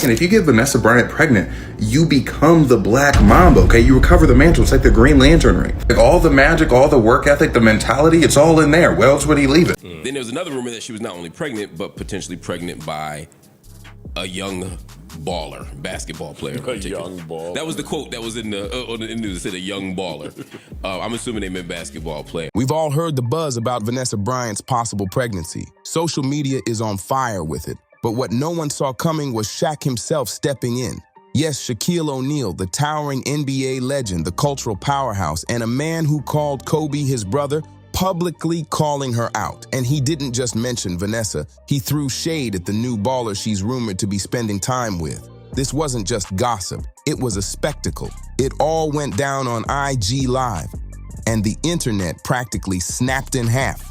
And if you get Vanessa Bryant pregnant, you become the Black Mamba, okay? You recover the mantle. It's like the Green Lantern ring. Like all the magic, all the work ethic, the mentality, it's all in there. Where else would he leave it? Then there was another rumor that she was not only pregnant, but potentially pregnant by a young baller, basketball player. A young baller. That was the quote that was in the news. It said a young baller. I'm assuming they meant basketball player. We've all heard the buzz about Vanessa Bryant's possible pregnancy. Social media is on fire with it. But what no one saw coming was Shaq himself stepping in. Yes, Shaquille O'Neal, the towering NBA legend, the cultural powerhouse, and a man who called Kobe his brother, publicly calling her out. And he didn't just mention Vanessa, he threw shade at the new baller she's rumored to be spending time with. This wasn't just gossip, it was a spectacle. It all went down on IG Live, and the internet practically snapped in half.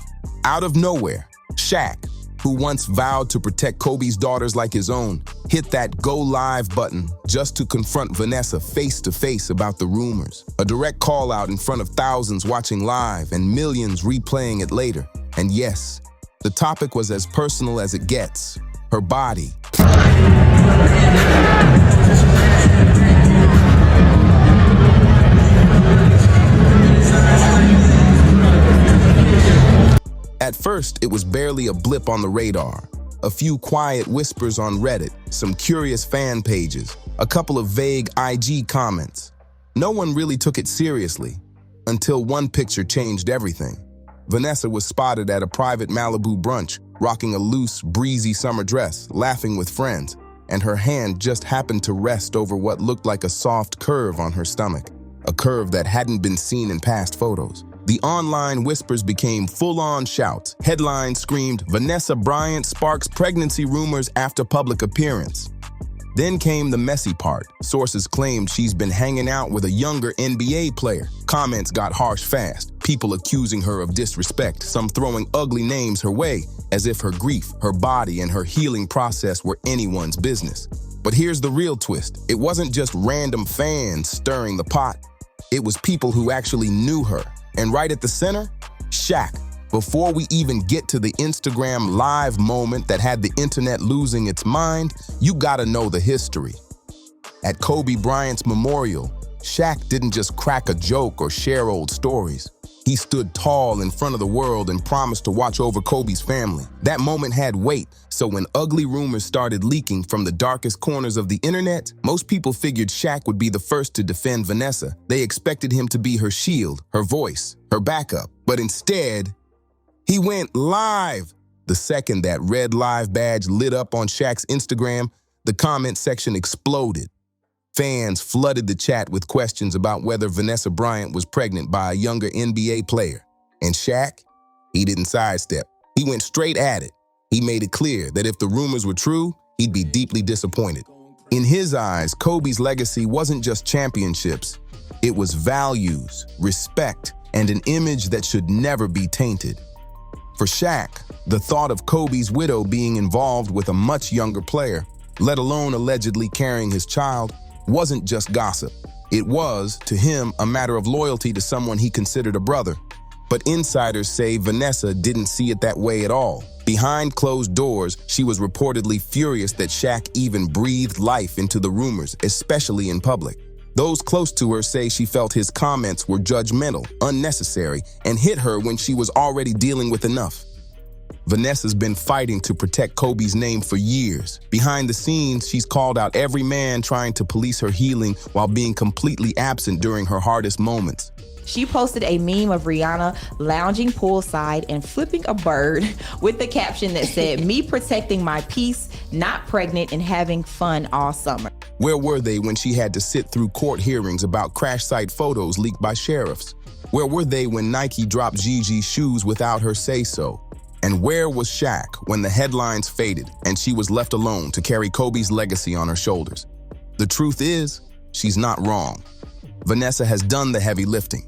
Out of nowhere, Shaq, who once vowed to protect Kobe's daughters like his own, hit that go live button just to confront Vanessa face to face about the rumors. A direct call out in front of thousands watching live and millions replaying it later. And yes, the topic was as personal as it gets, her body. At first, it was barely a blip on the radar. A few quiet whispers on Reddit, some curious fan pages, a couple of vague IG comments. No one really took it seriously, until one picture changed everything. Vanessa was spotted at a private Malibu brunch, rocking a loose, breezy summer dress, laughing with friends, and her hand just happened to rest over what looked like a soft curve on her stomach, a curve that hadn't been seen in past photos. The online whispers became full-on shouts. Headlines screamed, "Vanessa Bryant sparks pregnancy rumors after public appearance." Then came the messy part. Sources claimed she's been hanging out with a younger NBA player. Comments got harsh fast, people accusing her of disrespect, some throwing ugly names her way, as if her grief, her body, and her healing process were anyone's business. But here's the real twist. It wasn't just random fans stirring the pot. It was people who actually knew her. And right at the center, Shaq. Before we even get to the Instagram live moment that had the internet losing its mind, you gotta know the history. At Kobe Bryant's memorial, Shaq didn't just crack a joke or share old stories. He stood tall in front of the world and promised to watch over Kobe's family. That moment had weight, so when ugly rumors started leaking from the darkest corners of the internet, most people figured Shaq would be the first to defend Vanessa. They expected him to be her shield, her voice, her backup. But instead, he went live. The second that red live badge lit up on Shaq's Instagram, the comment section exploded. Fans flooded the chat with questions about whether Vanessa Bryant was pregnant by a younger NBA player. And Shaq, he didn't sidestep. He went straight at it. He made it clear that if the rumors were true, he'd be deeply disappointed. In his eyes, Kobe's legacy wasn't just championships. It was values, respect, and an image that should never be tainted. For Shaq, the thought of Kobe's widow being involved with a much younger player, let alone allegedly carrying his child, wasn't just gossip. It was, to him, a matter of loyalty to someone he considered a brother. But insiders say Vanessa didn't see it that way at all. Behind closed doors, she was reportedly furious that Shaq even breathed life into the rumors, especially in public. Those close to her say she felt his comments were judgmental, unnecessary, and hit her when she was already dealing with enough. Vanessa's been fighting to protect Kobe's name for years. Behind the scenes, she's called out every man trying to police her healing while being completely absent during her hardest moments. She posted a meme of Rihanna lounging poolside and flipping a bird with the caption that said, "Me protecting my peace, not pregnant and having fun all summer." Where were they when she had to sit through court hearings about crash site photos leaked by sheriffs? Where were they when Nike dropped Gigi's shoes without her say-so? And where was Shaq when the headlines faded and she was left alone to carry Kobe's legacy on her shoulders? The truth is, she's not wrong. Vanessa has done the heavy lifting.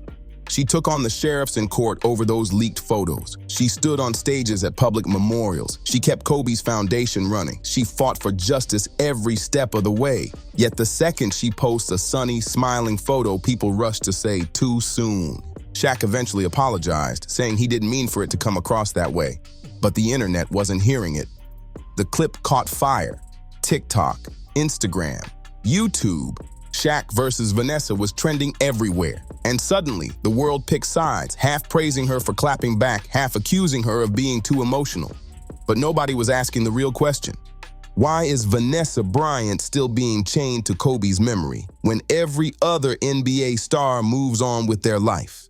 She took on the sheriffs in court over those leaked photos. She stood on stages at public memorials. She kept Kobe's foundation running. She fought for justice every step of the way. Yet the second she posts a sunny, smiling photo, people rush to say, "Too soon." Shaq eventually apologized, saying he didn't mean for it to come across that way. But the internet wasn't hearing it. The clip caught fire. TikTok, Instagram, YouTube. Shaq versus Vanessa was trending everywhere. And suddenly, the world picked sides, half praising her for clapping back, half accusing her of being too emotional. But nobody was asking the real question. Why is Vanessa Bryant still being chained to Kobe's memory when every other NBA star moves on with their life?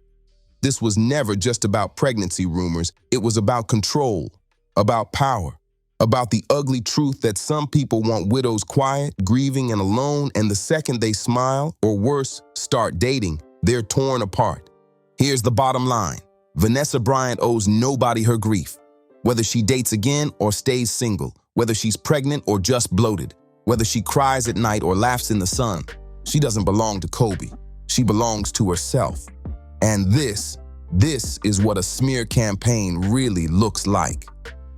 This was never just about pregnancy rumors. It was about control, about power, about the ugly truth that some people want widows quiet, grieving, and alone, and the second they smile, or worse, start dating, they're torn apart. Here's the bottom line. Vanessa Bryant owes nobody her grief. Whether she dates again or stays single, whether she's pregnant or just bloated, whether she cries at night or laughs in the sun, she doesn't belong to Kobe. She belongs to herself. And this is what a smear campaign really looks like.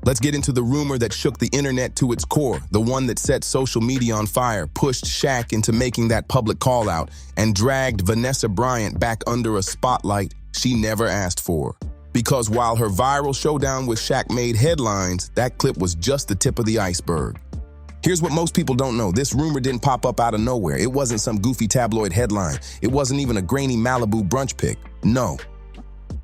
Let's get into the rumor that shook the internet to its core, the one that set social media on fire, pushed Shaq into making that public call out, and dragged Vanessa Bryant back under a spotlight she never asked for. Because while her viral showdown with Shaq made headlines, that clip was just the tip of the iceberg. Here's what most people don't know. This rumor didn't pop up out of nowhere. It wasn't some goofy tabloid headline. It wasn't even a grainy Malibu brunch pic. No.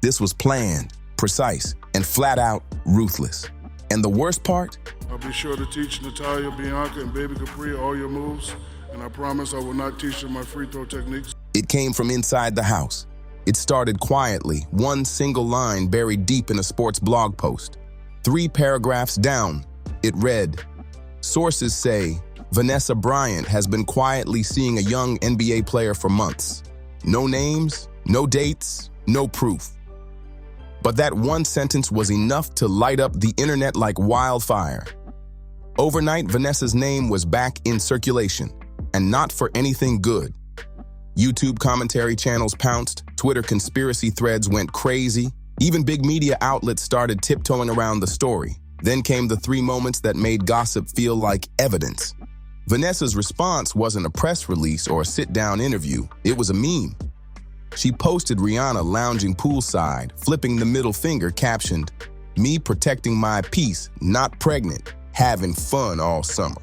This was planned, precise, and flat out ruthless. And the worst part? I'll be sure to teach Natalia, Bianca, and Baby Capri all your moves, and I promise I will not teach them my free throw techniques. It came from inside the house. It started quietly, one single line buried deep in a sports blog post. 3 paragraphs down, it read, "Sources say Vanessa Bryant has been quietly seeing a young NBA player for months. No names, no dates, no proof." But that one sentence was enough to light up the internet like wildfire. Overnight, Vanessa's name was back in circulation, and not for anything good. YouTube commentary channels pounced, Twitter conspiracy threads went crazy, even big media outlets started tiptoeing around the story. Then came the 3 moments that made gossip feel like evidence. Vanessa's response wasn't a press release or a sit-down interview, it was a meme. She posted Rihanna lounging poolside, flipping the middle finger, captioned, "Me protecting my peace, not pregnant, having fun all summer."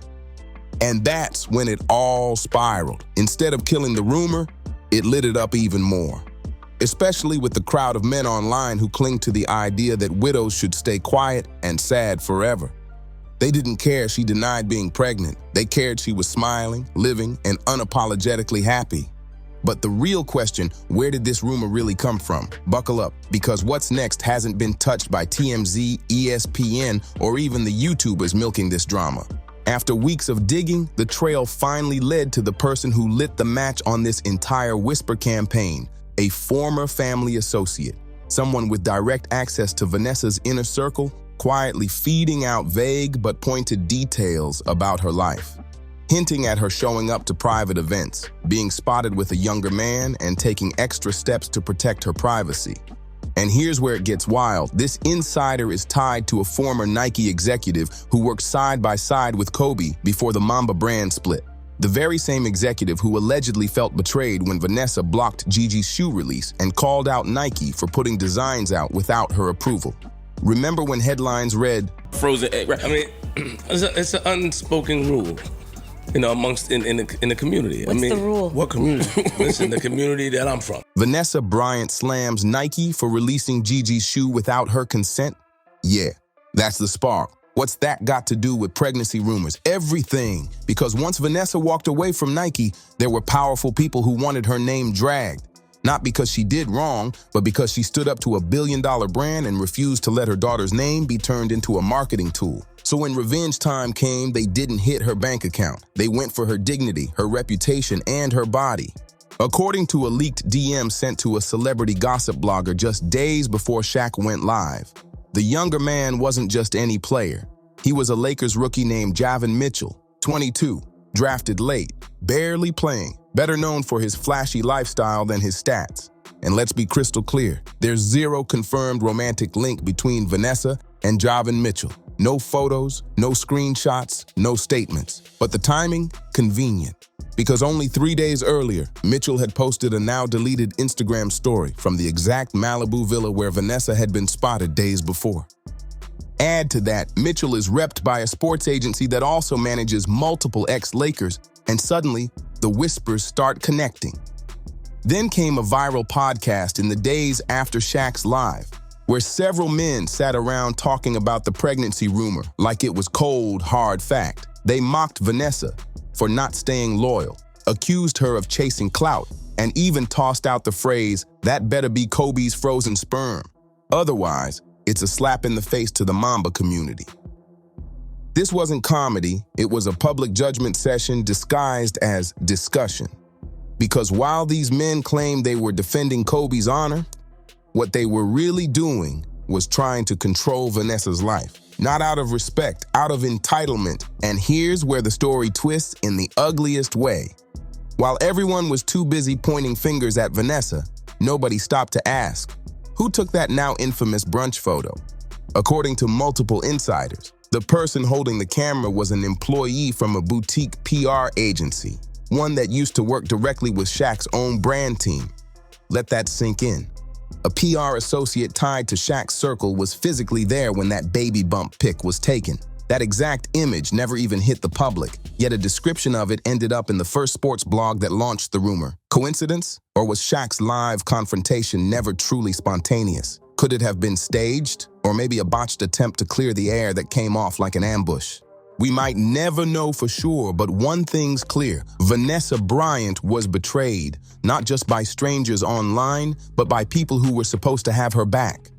And that's when it all spiraled. Instead of killing the rumor, it lit it up even more. Especially with the crowd of men online who cling to the idea that widows should stay quiet and sad forever. They didn't care she denied being pregnant. They cared she was smiling, living, and unapologetically happy. But the real question, where did this rumor really come from? Buckle up, because what's next hasn't been touched by TMZ, ESPN, or even the YouTubers milking this drama. After weeks of digging, the trail finally led to the person who lit the match on this entire whisper campaign, a former family associate, someone with direct access to Vanessa's inner circle, quietly feeding out vague but pointed details about her life, hinting at her showing up to private events, being spotted with a younger man, and taking extra steps to protect her privacy. And here's where it gets wild. This insider is tied to a former Nike executive who worked side by side with Kobe before the Mamba brand split. The very same executive who allegedly felt betrayed when Vanessa blocked Gigi's shoe release and called out Nike for putting designs out without her approval. Remember when headlines read, Frozen egg, right? I mean, it's an unspoken rule, you know, amongst in the community. What's the rule? What community? Listen, the community that I'm from. Vanessa Bryant slams Nike for releasing Gigi's shoe without her consent? Yeah, that's the spark. What's that got to do with pregnancy rumors? Everything. Because once Vanessa walked away from Nike, there were powerful people who wanted her name dragged. Not because she did wrong, but because she stood up to a billion-dollar brand and refused to let her daughter's name be turned into a marketing tool. So when revenge time came, they didn't hit her bank account. They went for her dignity, her reputation, and her body. According to a leaked DM sent to a celebrity gossip blogger just days before Shaq went live, the younger man wasn't just any player. He was a Lakers rookie named Javon Mitchell, 22, drafted late, barely playing, better known for his flashy lifestyle than his stats. And let's be crystal clear, there's zero confirmed romantic link between Vanessa and Javon Mitchell. No photos, no screenshots, no statements. But the timing, convenient. Because only 3 days earlier, Mitchell had posted a now-deleted Instagram story from the exact Malibu villa where Vanessa had been spotted days before. Add to that, Mitchell is repped by a sports agency that also manages multiple ex-Lakers, and suddenly, the whispers start connecting. Then came a viral podcast in the days after Shaq's live, where several men sat around talking about the pregnancy rumor like it was cold, hard fact. They mocked Vanessa for not staying loyal, accused her of chasing clout, and even tossed out the phrase, "That better be Kobe's frozen sperm. Otherwise, it's a slap in the face to the Mamba community." This wasn't comedy, it was a public judgment session disguised as discussion. Because while these men claimed they were defending Kobe's honor, what they were really doing was trying to control Vanessa's life. Not out of respect, out of entitlement. And here's where the story twists in the ugliest way. While everyone was too busy pointing fingers at Vanessa, nobody stopped to ask, who took that now infamous brunch photo? According to multiple insiders, the person holding the camera was an employee from a boutique PR agency, one that used to work directly with Shaq's own brand team. Let that sink in. A PR associate tied to Shaq's circle was physically there when that baby bump pic was taken. That exact image never even hit the public, yet a description of it ended up in the first sports blog that launched the rumor. Coincidence? Or was Shaq's live confrontation never truly spontaneous? Could it have been staged? Or maybe a botched attempt to clear the air that came off like an ambush? We might never know for sure, but one thing's clear. Vanessa Bryant was betrayed, not just by strangers online, but by people who were supposed to have her back.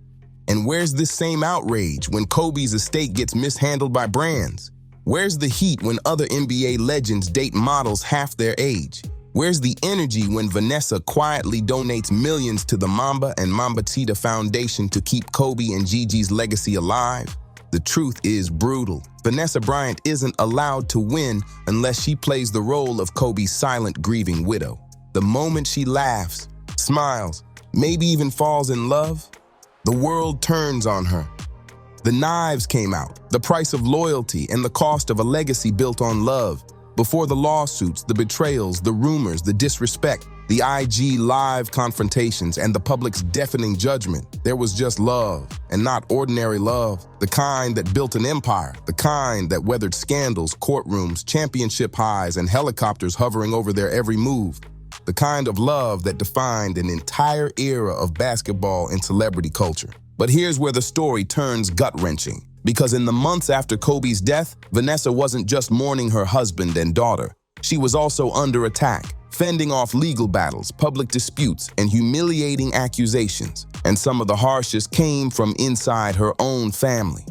And where's this same outrage when Kobe's estate gets mishandled by brands? Where's the heat when other NBA legends date models half their age? Where's the energy when Vanessa quietly donates millions to the Mamba and Mambatita Foundation to keep Kobe and Gigi's legacy alive? The truth is brutal. Vanessa Bryant isn't allowed to win unless she plays the role of Kobe's silent, grieving widow. The moment she laughs, smiles, maybe even falls in love, the world turns on her. The knives came out, the price of loyalty and the cost of a legacy built on love. Before the lawsuits, the betrayals, the rumors, the disrespect, the IG live confrontations, and the public's deafening judgment, there was just love, and not ordinary love. The kind that built an empire, the kind that weathered scandals, courtrooms, championship highs, and helicopters hovering over their every move. The kind of love that defined an entire era of basketball and celebrity culture. But here's where the story turns gut-wrenching. Because in the months after Kobe's death, Vanessa wasn't just mourning her husband and daughter. She was also under attack, fending off legal battles, public disputes, and humiliating accusations. And some of the harshest came from inside her own family.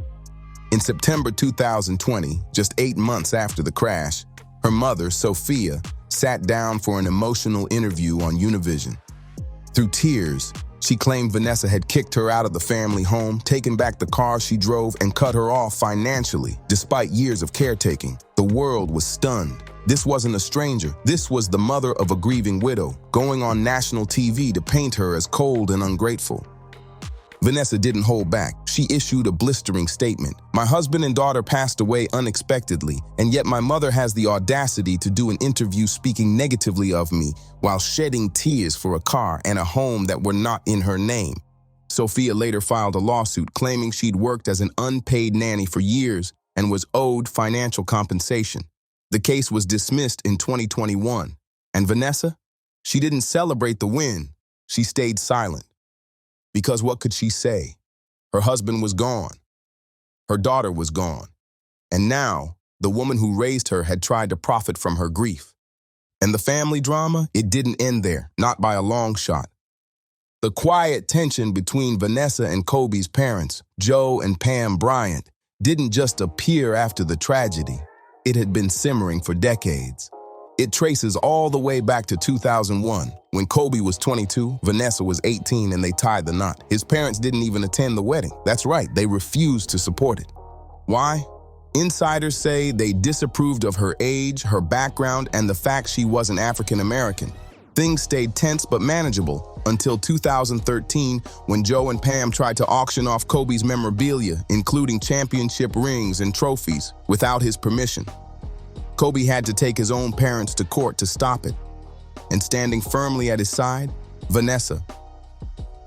In September 2020, just 8 months after the crash, her mother, Sophia, sat down for an emotional interview on Univision. Through tears, she claimed Vanessa had kicked her out of the family home, taken back the car she drove, and cut her off financially. Despite years of caretaking, the world was stunned. This wasn't a stranger. This was the mother of a grieving widow, going on national TV to paint her as cold and ungrateful. Vanessa didn't hold back. She issued a blistering statement. "My husband and daughter passed away unexpectedly, and yet my mother has the audacity to do an interview speaking negatively of me while shedding tears for a car and a home that were not in her name." Sophia later filed a lawsuit claiming she'd worked as an unpaid nanny for years and was owed financial compensation. The case was dismissed in 2021, and Vanessa, she didn't celebrate the win. She stayed silent. Because what could she say? Her husband was gone. Her daughter was gone. And now, the woman who raised her had tried to profit from her grief. And the family drama, it didn't end there, not by a long shot. The quiet tension between Vanessa and Kobe's parents, Joe and Pam Bryant, didn't just appear after the tragedy. It had been simmering for decades. It traces all the way back to 2001. When Kobe was 22, Vanessa was 18, and they tied the knot. His parents didn't even attend the wedding. That's right, they refused to support it. Why? Insiders say they disapproved of her age, her background, and the fact she wasn't African American. Things stayed tense but manageable until 2013, when Joe and Pam tried to auction off Kobe's memorabilia, including championship rings and trophies, without his permission. Kobe had to take his own parents to court to stop it. And standing firmly at his side, Vanessa.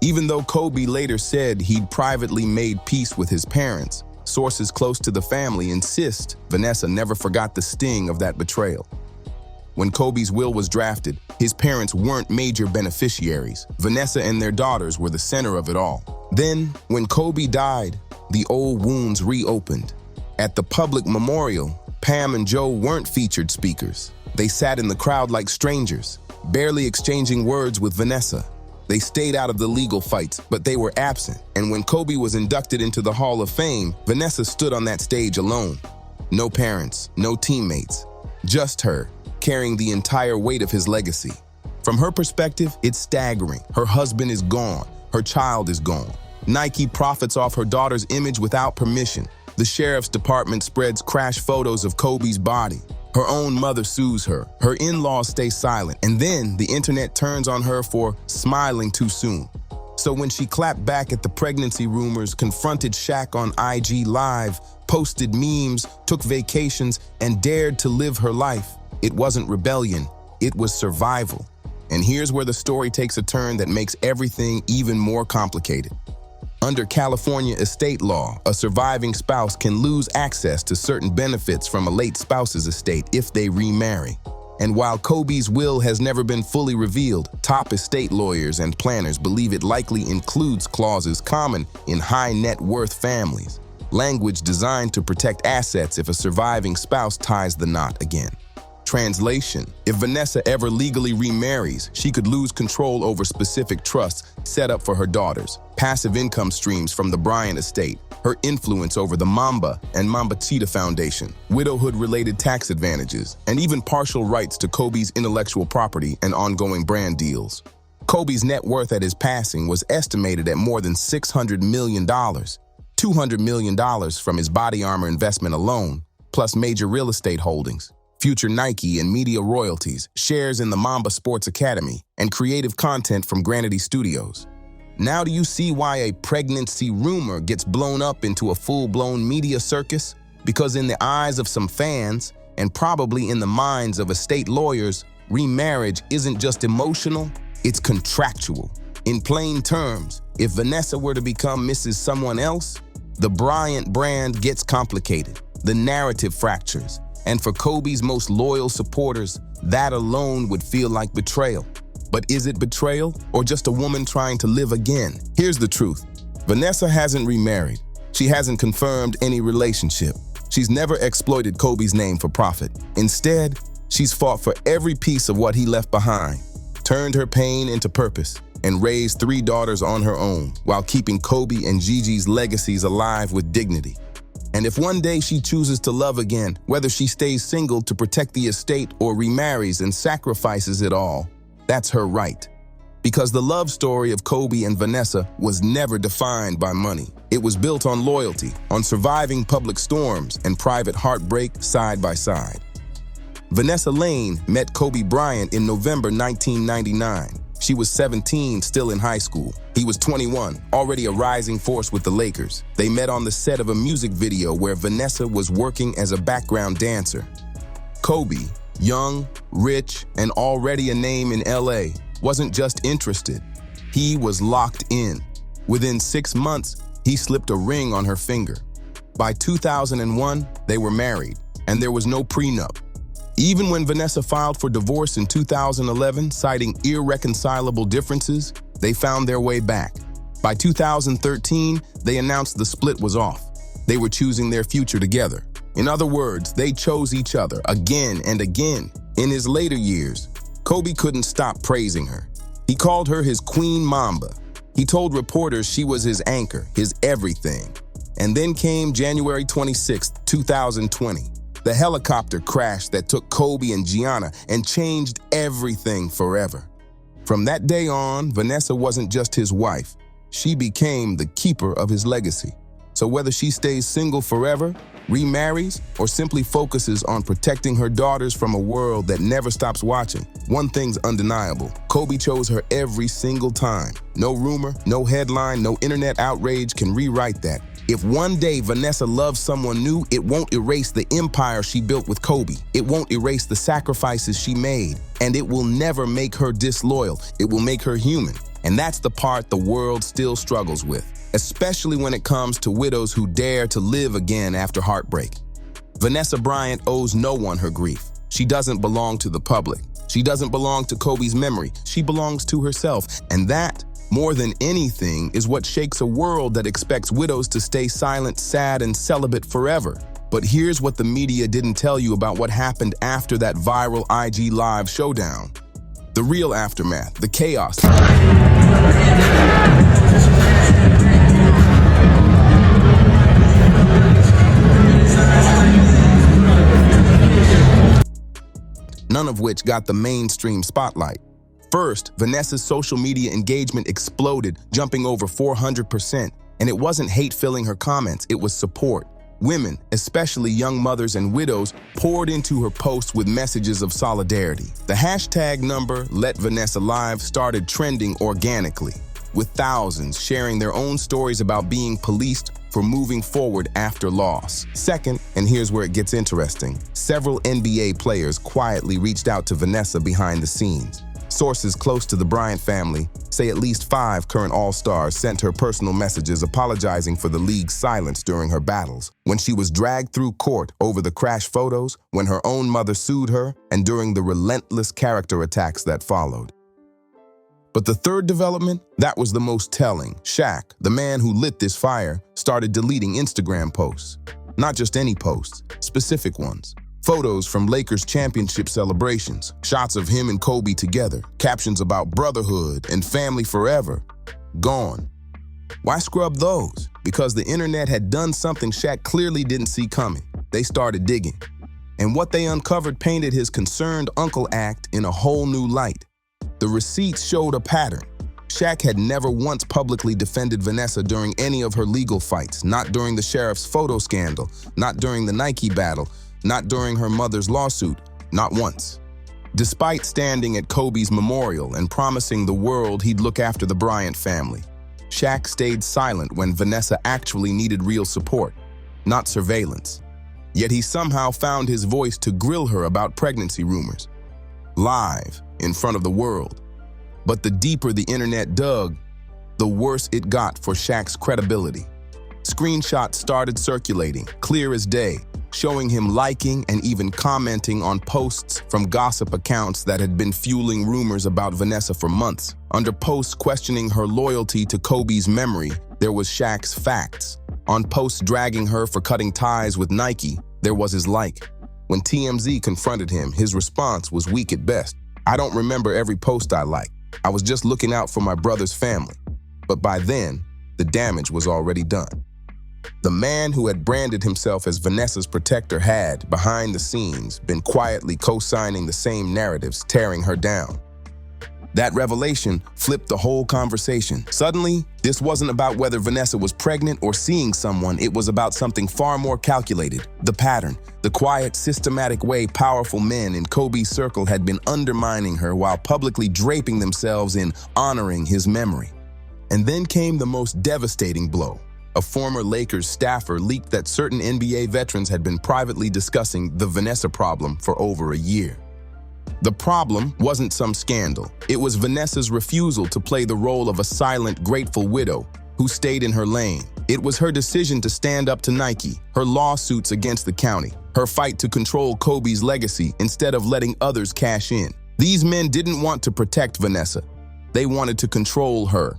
Even though Kobe later said he'd privately made peace with his parents, sources close to the family insist Vanessa never forgot the sting of that betrayal. When Kobe's will was drafted, his parents weren't major beneficiaries. Vanessa and their daughters were the center of it all. Then, when Kobe died, the old wounds reopened. At the public memorial, Pam and Joe weren't featured speakers. They sat in the crowd like strangers, barely exchanging words with Vanessa. They stayed out of the legal fights, but they were absent. And when Kobe was inducted into the Hall of Fame, Vanessa stood on that stage alone. No parents, no teammates, just her, carrying the entire weight of his legacy. From her perspective, it's staggering. Her husband is gone. Her child is gone. Nike profits off her daughter's image without permission. The sheriff's department spreads crash photos of Kobe's body. Her own mother sues her. Her in-laws stay silent. And then the internet turns on her for smiling too soon. So when she clapped back at the pregnancy rumors, confronted Shaq on IG Live, posted memes, took vacations, and dared to live her life, it wasn't rebellion, it was survival. And here's where the story takes a turn that makes everything even more complicated. Under California estate law, a surviving spouse can lose access to certain benefits from a late spouse's estate if they remarry. And while Kobe's will has never been fully revealed, top estate lawyers and planners believe it likely includes clauses common in high net worth families, language designed to protect assets if a surviving spouse ties the knot again. Translation: if Vanessa ever legally remarries, she could lose control over specific trusts set up for her daughters, passive income streams from the Bryant estate, her influence over the Mamba and Mambachita Foundation, widowhood-related tax advantages, and even partial rights to Kobe's intellectual property and ongoing brand deals. Kobe's net worth at his passing was estimated at more than $600 million, $200 million from his body armor investment alone, plus major real estate holdings, future Nike and media royalties, shares in the Mamba Sports Academy, and creative content from Granity Studios. Now do you see why a pregnancy rumor gets blown up into a full-blown media circus? Because in the eyes of some fans, and probably in the minds of estate lawyers, remarriage isn't just emotional, it's contractual. In plain terms, if Vanessa were to become Mrs. Someone Else, the Bryant brand gets complicated, the narrative fractures, and for Kobe's most loyal supporters, that alone would feel like betrayal. But is it betrayal or just a woman trying to live again? Here's the truth. Vanessa hasn't remarried. She hasn't confirmed any relationship. She's never exploited Kobe's name for profit. Instead, she's fought for every piece of what he left behind, turned her pain into purpose, and raised 3 daughters on her own while keeping Kobe and Gigi's legacies alive with dignity. And if one day she chooses to love again, whether she stays single to protect the estate or remarries and sacrifices it all, that's her right. Because the love story of Kobe and Vanessa was never defined by money. It was built on loyalty, on surviving public storms and private heartbreak side by side. Vanessa Lane met Kobe Bryant in November 1999. She was 17, still in high school. He was 21, already a rising force with the Lakers. They met on the set of a music video where Vanessa was working as a background dancer. Kobe, young, rich, and already a name in LA, wasn't just interested. He was locked in. Within 6 months, he slipped a ring on her finger. By 2001, they were married, and there was no prenup. Even when Vanessa filed for divorce in 2011, citing irreconcilable differences, they found their way back. By 2013, they announced the split was off. They were choosing their future together. In other words, they chose each other again and again. In his later years, Kobe couldn't stop praising her. He called her his Queen Mamba. He told reporters she was his anchor, his everything. And then came January 26, 2020. The helicopter crash that took Kobe and Gianna and changed everything forever. From that day on, Vanessa wasn't just his wife. She became the keeper of his legacy. So whether she stays single forever, remarries, or simply focuses on protecting her daughters from a world that never stops watching, one thing's undeniable. Kobe chose her every single time. No rumor, no headline, no internet outrage can rewrite that. If one day Vanessa loves someone new, it won't erase the empire she built with Kobe. It won't erase the sacrifices she made. And it will never make her disloyal. It will make her human. And that's the part the world still struggles with. especially when it comes to widows who dare to live again after heartbreak. Vanessa Bryant owes no one her grief. She doesn't belong to the public. She doesn't belong to Kobe's memory. She belongs to herself. And that, more than anything, is what shakes a world that expects widows to stay silent, sad, and celibate forever. But here's what the media didn't tell you about what happened after that viral IG Live showdown. The real aftermath, the chaos. None of which got the mainstream spotlight. First, Vanessa's social media engagement exploded, jumping over 400%. And it wasn't hate filling her comments, it was support. Women, especially young mothers and widows, poured into her posts with messages of solidarity. The hashtag number #LetVanessaLive started trending organically, with thousands sharing their own stories about being policed for moving forward after loss. Second, and here's where it gets interesting, several NBA players quietly reached out to Vanessa behind the scenes. Sources close to the Bryant family say at least 5 current All-Stars sent her personal messages apologizing for the league's silence during her battles, when she was dragged through court over the crash photos, when her own mother sued her, and during the relentless character attacks that followed. But the third development, that was the most telling. Shaq, the man who lit this fire, started deleting Instagram posts. Not just any posts, specific ones. Photos from Lakers championship celebrations, shots of him and Kobe together, captions about brotherhood and family forever. Gone. Why scrub those? Because the internet had done something Shaq clearly didn't see coming. They started digging. And what they uncovered painted his concerned uncle act in a whole new light. The receipts showed a pattern. Shaq had never once publicly defended Vanessa during any of her legal fights, not during the sheriff's photo scandal, not during the Nike battle, not during her mother's lawsuit, not once. Despite standing at Kobe's memorial and promising the world he'd look after the Bryant family, Shaq stayed silent when Vanessa actually needed real support, not surveillance. Yet he somehow found his voice to grill her about pregnancy rumors, live, in front of the world. But the deeper the internet dug, the worse it got for Shaq's credibility. Screenshots started circulating, clear as day, showing him liking and even commenting on posts from gossip accounts that had been fueling rumors about Vanessa for months. Under posts questioning her loyalty to Kobe's memory, there was Shaq's facts. On posts dragging her for cutting ties with Nike, there was his like. When TMZ confronted him, his response was weak at best. "I don't remember every post I liked. I was just looking out for my brother's family." But by then, the damage was already done. The man who had branded himself as Vanessa's protector had, behind the scenes, been quietly co-signing the same narratives, tearing her down. That revelation flipped the whole conversation. Suddenly, this wasn't about whether Vanessa was pregnant or seeing someone, it was about something far more calculated. The pattern, the quiet, systematic way powerful men in Kobe's circle had been undermining her while publicly draping themselves in honoring his memory. And then came the most devastating blow. A former Lakers staffer leaked that certain NBA veterans had been privately discussing the Vanessa problem for over a year. The problem wasn't some scandal. It was Vanessa's refusal to play the role of a silent, grateful widow who stayed in her lane. It was her decision to stand up to Nike, her lawsuits against the county, her fight to control Kobe's legacy instead of letting others cash in. These men didn't want to protect Vanessa. They wanted to control her.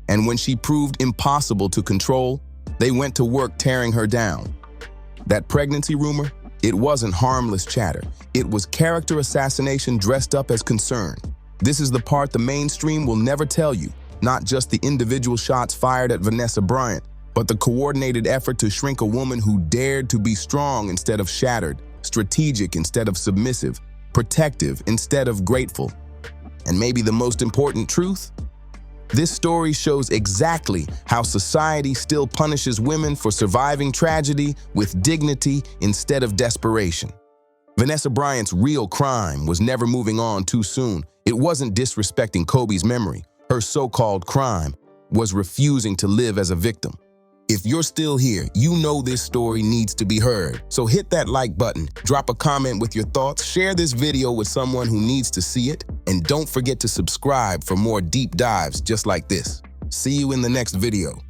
And when she proved impossible to control, they went to work tearing her down. That pregnancy rumor, it wasn't harmless chatter. It was character assassination dressed up as concern. This is the part the mainstream will never tell you. Not just the individual shots fired at Vanessa Bryant, but the coordinated effort to shrink a woman who dared to be strong instead of shattered, strategic instead of submissive, protective instead of grateful. And maybe the most important truth? This story shows exactly how society still punishes women for surviving tragedy with dignity instead of desperation. Vanessa Bryant's real crime was never moving on too soon. It wasn't disrespecting Kobe's memory. Her so-called crime was refusing to live as a victim. If you're still here, you know this story needs to be heard. So hit that like button, drop a comment with your thoughts, share this video with someone who needs to see it, and don't forget to subscribe for more deep dives just like this. See you in the next video.